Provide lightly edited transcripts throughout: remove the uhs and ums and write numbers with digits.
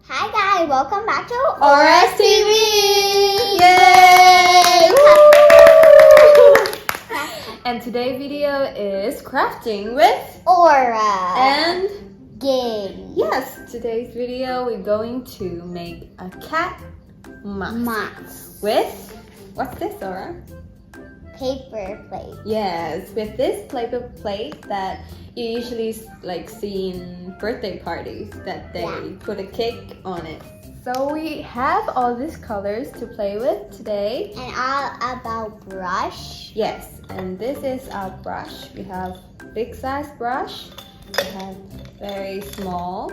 Hi guys, welcome back to Aura's TV! Yay! And today's video is crafting with Aura and Gay. yes, today's video we're going to make a cat mask with what's this, Aura? Paper plate. Yes, with this paper plate that you usually see in birthday parties that they put a cake on it. So we have all these colors to play with today. And all about brush. Yes, and this is our brush. We have big size brush. We have very small,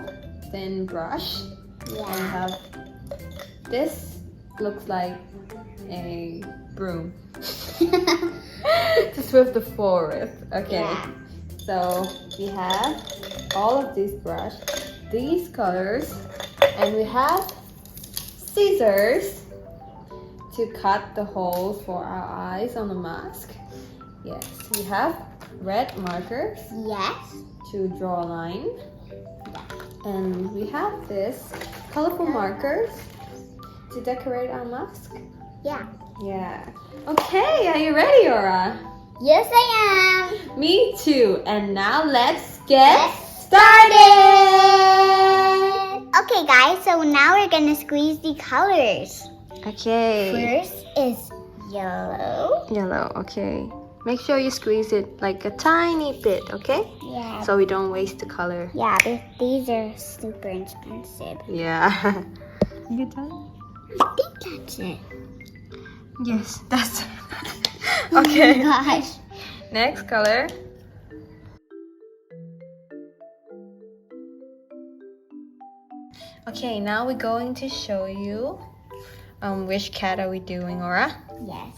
thin brush. And we have this looks like a broom. Just with the forest. Okay. Yeah. So we have all of these brush, these colors, and we have scissors to cut the holes for our eyes on the mask. Yes, we have red markers Yes. to draw a line. And we have this colorful markers to decorate our mask. Yeah. Yeah. Okay, are you ready, Aura? Yes, I am. Me too. And now let's get Let's started. Okay, guys. So now we're gonna squeeze the colors. Okay. First is yellow. Yellow, okay. Make sure you squeeze it like a tiny bit, okay? Yeah. So we don't waste the color. Yeah, these are super expensive. Yeah. You done? I think that's it. Yes, that's Oh okay. my gosh. Next color. Okay, now we're going to show you which cat are we doing, Aura? Yes.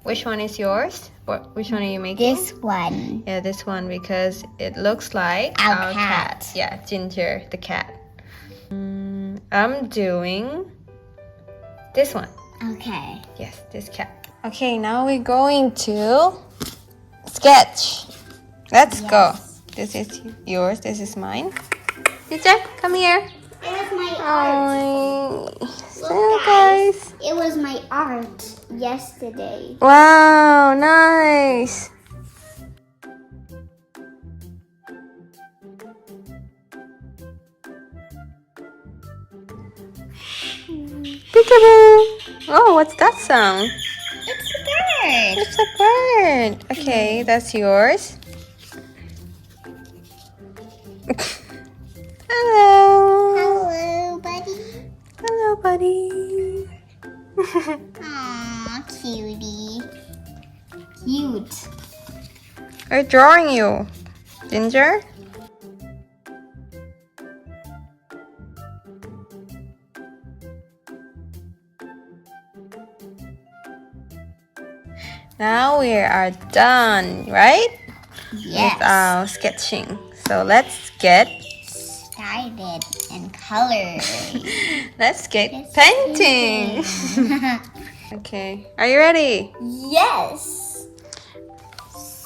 Which one is yours? Which one are you making? This one. Yeah, this one because it looks like Our cat. Yeah, Ginger, the cat. I'm doing this one. Okay. Yes, this cat. Okay, now we're going to sketch. Let's go. This is yours. This is mine. Ginger, come here. It was my art. Oh, so guys. It was my art yesterday. Wow, nice. Peekaboo. Oh, what's that sound? It's a bird. It's a bird. Okay, that's yours. Hello. Hello, buddy. Hello, buddy. Aw, cutie. Cute. I'm drawing you, Ginger. Now we are done, right? Yes. With our sketching. So let's get Started and colored. let's get painting. Okay, are you ready? Yes.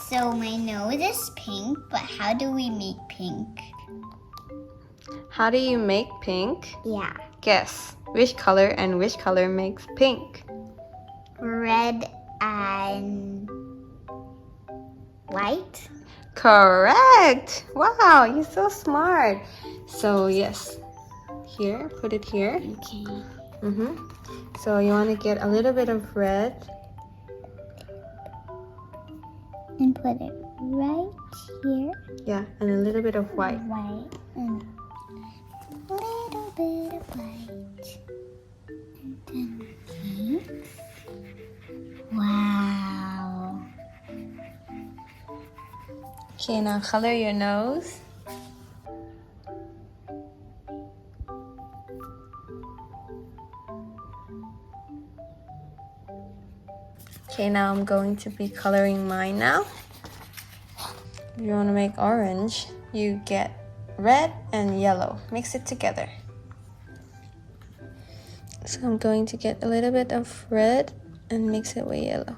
So my nose is pink, but how do we make pink? How do you make pink? Yeah. Guess which color and which color makes pink? Red and white. Correct. Wow, you're so smart. So yes, here, put it here. Okay. So you want to get a little bit of red. And put it right here. Yeah, and a little bit of white. White and a little bit of white. And then pink. Wow. Okay, now color your nose. Okay, now I'm going to be coloring mine now. If you want to make orange, you get red and yellow. Mix it together. So I'm going to get a little bit of red and mix it with yellow.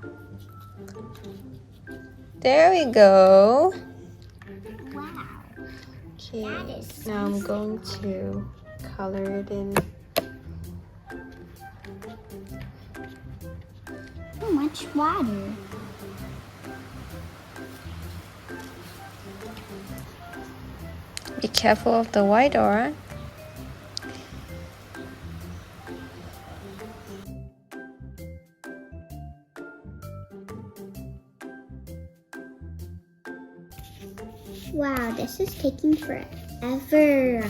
There we go. Wow. Okay, That is now I'm going to color it in. So much water. Be careful of the white, alright? Wow, this is taking forever.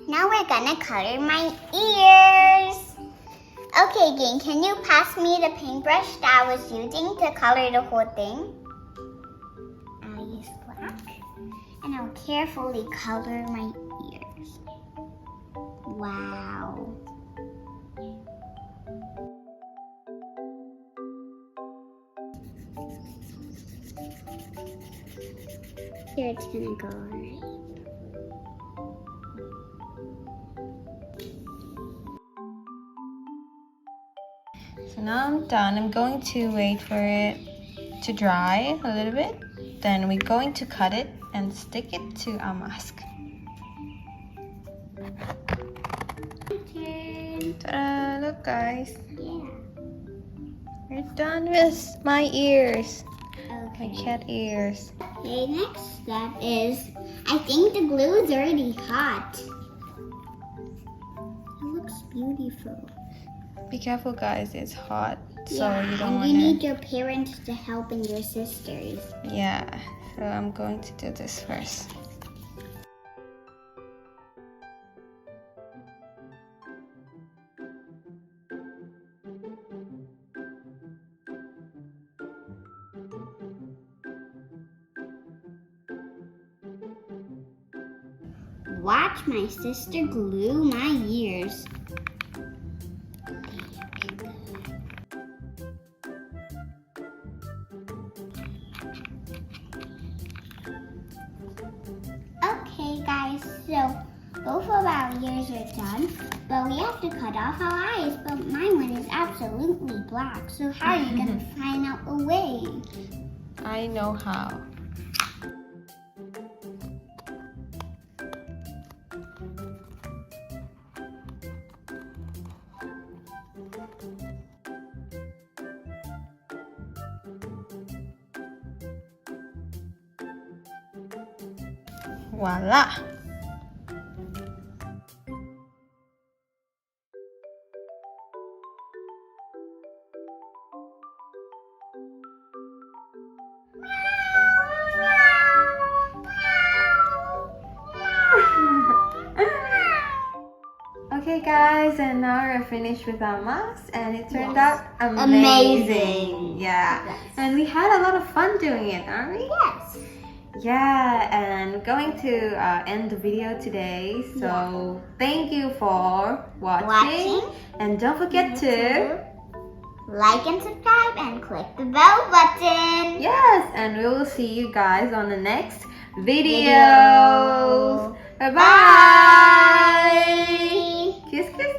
Now we're gonna color my ears. Okay, gang, can you pass me the paintbrush that I was using to color the whole thing? I'll use black, and I'll carefully color my ears. Wow. Here it's gonna go, alright? So now I'm done. I'm going to wait for it to dry a little bit. Then we're going to cut it and stick it to our mask. Ta-da! Look, guys. Yeah. We're done with my ears. Okay. My cat ears. Okay, next step is, I think the glue is already hot. It looks beautiful. Be careful, guys. It's hot, so Yeah, you don't and want you to. need your parents to help and your sisters. Yeah. So I'm going to do this first. Watch my sister glue my ears. Okay guys, so both of our ears are done, but we have to cut off our eyes, but my one is absolutely black, so how are you going to find out a way? I know how. Voila! Okay guys, and now we're finished with our mask and it turned Yes. out amazing. Amazing. Yeah. Yes. And we had a lot of fun doing it, aren't we? Yes. Yeah, and we're going to end the video today. So thank you for watching. And don't forget to like and subscribe and click the bell button. yes, and we will see you guys on the next videos. Video. Bye bye. Kiss kiss.